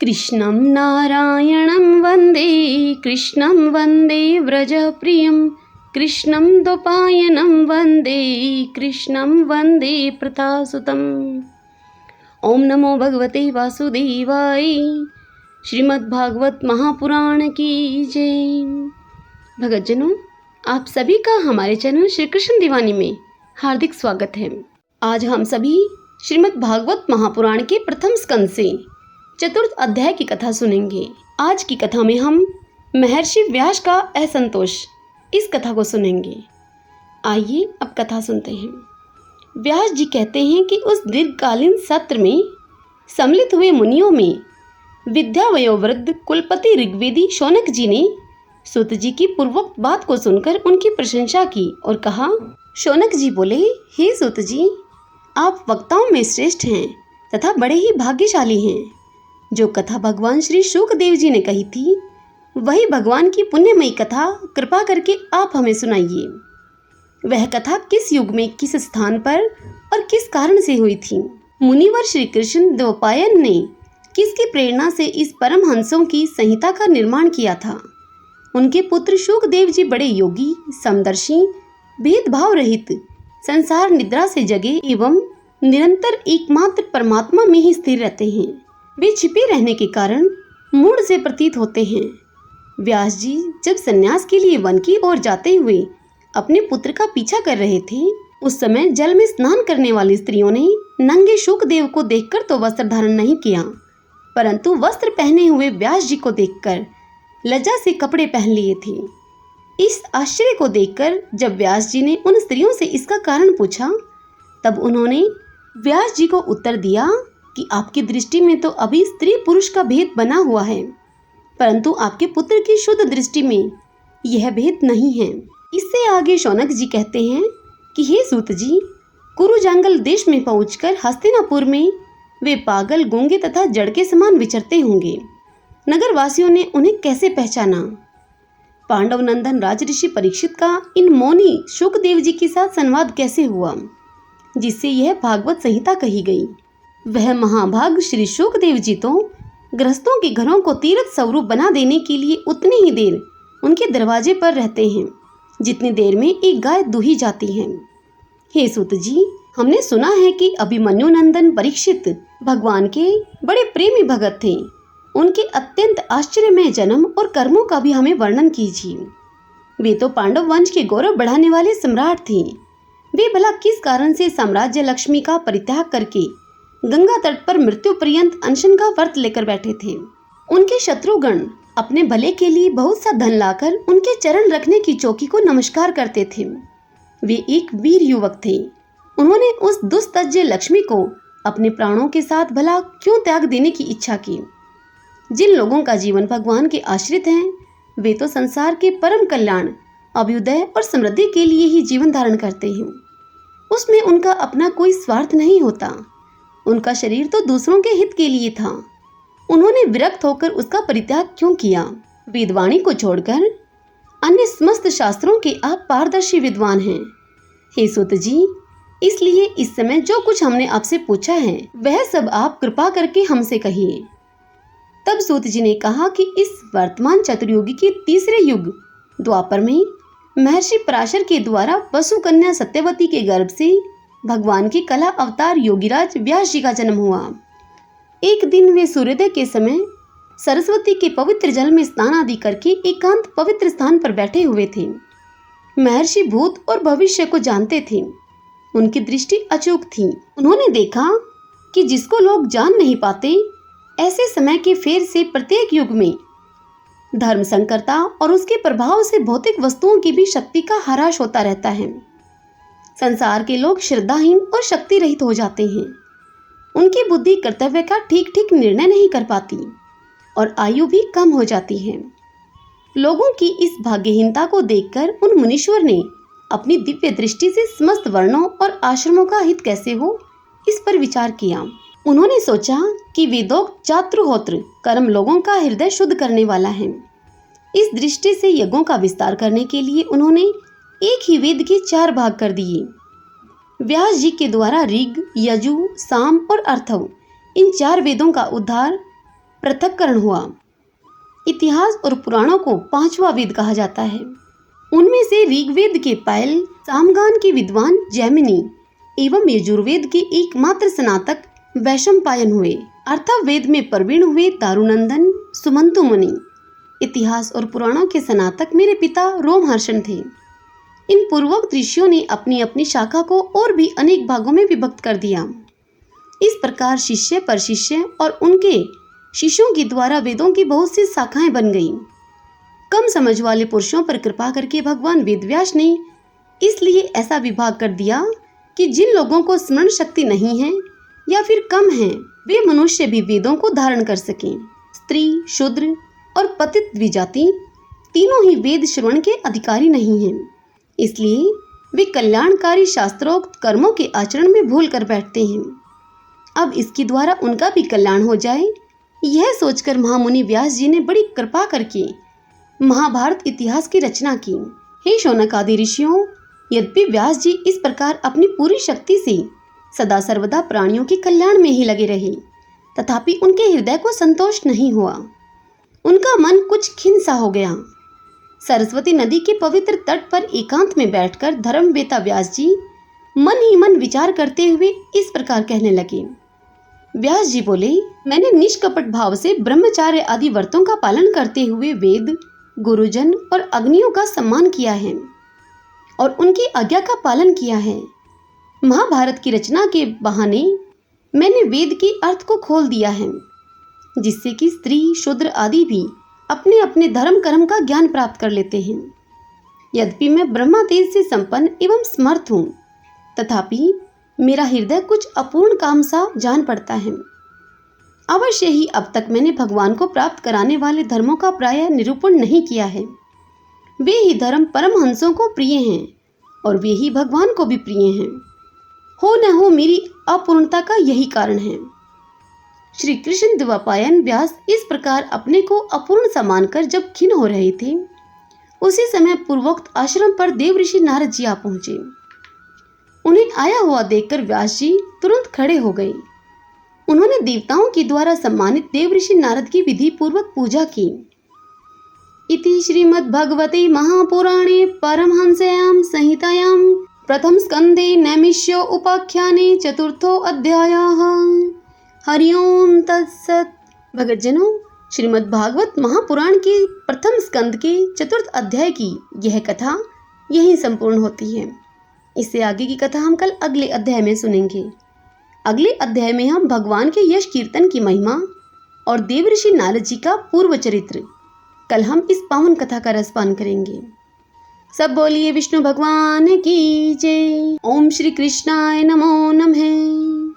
कृष्णं नारायणं वन्दे कृष्णं वन्दे व्रजप्रियं कृष्णं द्वैपायनं वन्दे कृष्णं वन्दे प्रतासुतम्। ओम नमो भगवते वासुदेवाय। श्रीमद्भागवत महापुराण की जय। भगतजनों, आप सभी का हमारे चैनल श्री कृष्ण दीवानी में हार्दिक स्वागत है। आज हम सभी श्रीमद्भागवत महापुराण के प्रथम स्कंद से चतुर्थ अध्याय की कथा सुनेंगे। आज की कथा में हम महर्षि व्यास का असंतोष इस कथा को सुनेंगे। आइए अब कथा सुनते हैं। व्यास जी कहते हैं कि उस दीर्घकालीन सत्र में सम्मिलित हुए मुनियों में विद्या वयोवृद्ध कुलपति ऋग्वेदी शौनक जी ने सूत जी की पूर्वोक्त बात को सुनकर उनकी प्रशंसा की और कहा। शौनक जी बोले, हे सूत जी, आप वक्ताओं में श्रेष्ठ हैं तथा बड़े ही भाग्यशाली हैं। जो कथा भगवान श्री शुकदेव जी ने कही थी, वही भगवान की पुण्यमयी कथा कृपा करके आप हमें सुनाइए। वह कथा किस युग में, किस स्थान पर और किस कारण से हुई थी? मुनिवर श्री कृष्ण द्वैपायन ने किसकी प्रेरणा से इस परमहंसों की संहिता का निर्माण किया था? उनके पुत्र शुकदेव जी बड़े योगी, समदर्शी, भेदभाव रहित, संसार निद्रा से जगे एवं निरंतर एकमात्र परमात्मा में ही स्थिर रहते हैं। वे छिपे रहने के कारण मूढ़ से प्रतीत होते हैं। व्यास जी जब संन्यास के लिए वन की ओर जाते हुए अपने पुत्र का पीछा कर रहे थे, उस समय जल में स्नान करने वाली स्त्रियों ने नंगे शुकदेव को देखकर तो वस्त्र धारण नहीं किया, परंतु वस्त्र पहने हुए व्यास जी को देखकर लज्जा से कपड़े पहन लिए थे। इस आश्चर्य को देखकर जब व्यास जी ने उन स्त्रियों से इसका कारण पूछा, तब उन्होंने व्यास जी को उत्तर दिया कि आपकी दृष्टि में तो अभी स्त्री पुरुष का भेद बना हुआ है, परंतु आपके पुत्र की शुद्ध दृष्टि में यह भेद नहीं है। इससे आगे शौनक जी कहते हैं कि हे सूत जी, कुरु जंगल देश में पहुंचकर हस्तिनापुर में वे पागल, गूंगे तथा जड़ के समान विचरते होंगे। नगर वासियों ने उन्हें कैसे पहचाना? पांडव नंदन राजऋषि परीक्षित का इन मौनी शुकदेव जी के साथ संवाद कैसे हुआ, जिससे यह भागवत संहिता कही गई? वह महाभाग श्री शुकदेव जी तो गृहस्थों के घरों को तीर्थ स्वरूप बना देने के लिए उतनी ही देर उनके दरवाजे पर रहते हैं जितनी देर में एक गाय दूही जाती है। हे सूत जी, हमने सुना है कि अभिमन्यु नंदन परीक्षित भगवान के बड़े प्रेमी भगत थे। उनके अत्यंत आश्चर्यमय जन्म और कर्मों का भी हमें वर्णन कीजिए। वे तो पांडव वंश के गौरव बढ़ाने वाले सम्राट थे। वे भला किस कारण से साम्राज्य लक्ष्मी का परित्याग करके गंगा तट पर मृत्यु पर्यंत अनशन का व्रत लेकर बैठे थे? उनके शत्रुगण अपने भले के लिए बहुत सा धन लाकर उनके चरण रखने की चौकी को नमस्कार करते थे। वे एक वीर युवक थे। उन्होंने उस दुस्तज्य लक्ष्मी को अपने प्राणों के साथ भला क्यों त्याग देने की इच्छा की? जिन लोगों का जीवन भगवान के आश्रित हैं, वे तो संसार के परम कल्याण, अभ्युदय और समृद्धि के लिए ही जीवन धारण करते हैं। उसमें उनका अपना कोई स्वार्थ नहीं होता। उनका शरीर तो दूसरों के हित के लिए था। उन्होंने विरक्त होकर उसका परित्याग क्यों किया? वेदवाणी को छोड़कर अन्य समस्त शास्त्रों के आप पारदर्शी विद्वान हैं। हे सूत जी, इसलिए इस समय जो कुछ हमने आपसे पूछा है वह सब आप कृपा करके हमसे कहिए। तब सूत जी ने कहा कि इस वर्तमान चतुर्युगी के तीसरे युग द्वापर में महर्षि पराशर के द्वारा वसु कन्या सत्यवती के गर्भ से भगवान के कला अवतार योगीराज व्यास जी का जन्म हुआ। एक दिन वे सूर्योदय के समय सरस्वती के पवित्र जल में स्नान आदि करके एकांत पवित्र स्थान पर बैठे हुए थे। महर्षि भूत और भविष्य को जानते थे। उनकी दृष्टि अचूक थी। उन्होंने देखा कि जिसको लोग जान नहीं पाते, ऐसे समय के फेर से प्रत्येक युग में धर्म संकरता और उसके प्रभाव से भौतिक वस्तुओं की भी शक्ति का ह्रास होता रहता है। संसार के लोग श्रद्धाहीन और शक्ति रहित हो जाते हैं। उनकी बुद्धि कर्तव्य का ठीक ठीक निर्णय नहीं कर पाती और आयु भी कम हो जाती है। लोगों की इस भाग्यहीनता को देखकर उन मुनीश्वर ने अपनी दिव्य दृष्टि से समस्त वर्णों और आश्रमों का हित कैसे हो, इस पर विचार किया। उन्होंने सोचा कि वेदोक्त चातुर्होत्र कर्म लोगों का हृदय शुद्ध करने वाला है। इस दृष्टि से यज्ञों का विस्तार करने के लिए उन्होंने एक ही वेद के 4 भाग कर दिए। व्यास जी के द्वारा ऋग, यजु, साम और अर्थव इन 4 वेदों का उद्धार पृथक्करण हुआ। इतिहास और पुराणों को पांचवा वेद कहा जाता है। उनमें से ऋग्वेद के पायल, सामगान के विद्वान जैमिनी एवं यजुर्वेद के एकमात्र स्नातक वैशंपायन हुए। अथर्ववेद में प्रवीण हुए दारुनंदन सुमंतु मुनि। इतिहास और पुराणों के स्नातक मेरे पिता रोमहर्षण थे। इन पूर्वोक्त ऋषियों ने अपनी अपनी शाखा को और भी अनेक भागों में विभक्त कर दिया। इस प्रकार शिष्य पर शिष्य और उनके शिष्यों के द्वारा वेदों की बहुत सी शाखाएं बन गईं। कम समझ वाले पुरुषों पर कृपा करके भगवान वेदव्यास ने इसलिए ऐसा विभाग कर दिया कि जिन लोगों को स्मरण शक्ति नहीं है या फिर कम है, वे मनुष्य भी वेदों को धारण कर सकें। स्त्री, शूद्र और पतित द्विजाति तीनों ही वेद श्रवण के अधिकारी नहीं हैं। इसलिए वे कल्याणकारी शास्त्रोक्त कर्मों के आचरण में भूल कर बैठते हैं। अब इसके द्वारा उनका भी कल्याण हो जाए, यह सोचकर महामुनि व्यास जी ने बड़ी कृपा करके महाभारत इतिहास की रचना की। हे शौनक आदि ऋषियों, यद्यपि व्यास जी इस प्रकार अपनी पूरी शक्ति से सदा सर्वदा प्राणियों के कल्याण में ही लगे रहे, तथापि उनके हृदय को संतोष नहीं हुआ। उनका मन कुछ खिन्न सा हो गया। सरस्वती नदी के पवित्र तट पर एकांत में बैठकर धर्मवेता व्यास जी मन ही मन विचार करते हुए इस प्रकार कहने लगे। व्यास जी बोले, मैंने निष्कपट भाव से ब्रह्मचार्य आदि व्रतों का पालन करते हुए वेद, गुरुजन और अग्नियों का सम्मान किया है और उनकी आज्ञा का पालन किया है। महाभारत की रचना के बहाने मैंने वेद के अर्थ को खोल दिया है, जिससे कि स्त्री, शूद्र आदि भी अपने अपने धर्म कर्म का ज्ञान प्राप्त कर लेते हैं। यद्यपि मैं ब्रह्मा तेज से संपन्न एवं समर्थ हूँ, तथापि मेरा हृदय कुछ अपूर्ण काम सा जान पड़ता है। अवश्य ही अब तक मैंने भगवान को प्राप्त कराने वाले धर्मों का प्रायः निरूपण नहीं किया है। वे ही धर्म परमहंसों को प्रिय हैं और वे ही भगवान को भी प्रिय हैं। हो न हो मेरी अपूर्णता का यही कारण है। श्री कृष्ण द्वैपायन व्यास इस प्रकार अपने को अपूर्ण सा मानकर जब खिन्न हो रहे थे, उसी समय पूर्वोक्त आश्रम पर देव ऋषि नारद जी आ पहुंचे। उन्हें आया हुआ देखकर व्यास जी तुरंत खड़े हो गए। उन्होंने देवताओं के द्वारा सम्मानित देव ऋषि नारद की विधि पूर्वक पूजा की। इति श्रीमद्भगवते महापुराणे परमहंस्यां संहितायां प्रथम स्कंदे नैमिष्यो उपाख्याने चतुर्थो अध्यायः। हरि ओम तत्सत। भगतजनों, श्रीमद्भागवत महापुराण के प्रथम स्कंद के चतुर्थ अध्याय की यह कथा यहीं संपूर्ण होती है। इससे आगे की कथा हम कल अगले अध्याय में सुनेंगे। अगले अध्याय में हम भगवान के यश कीर्तन की महिमा और देव ऋषि नारद जी का पूर्व चरित्र, कल हम इस पावन कथा का रसपान करेंगे। सब बोलिए विष्णु भगवान की जय। ओम श्री कृष्णाय नमो नमः।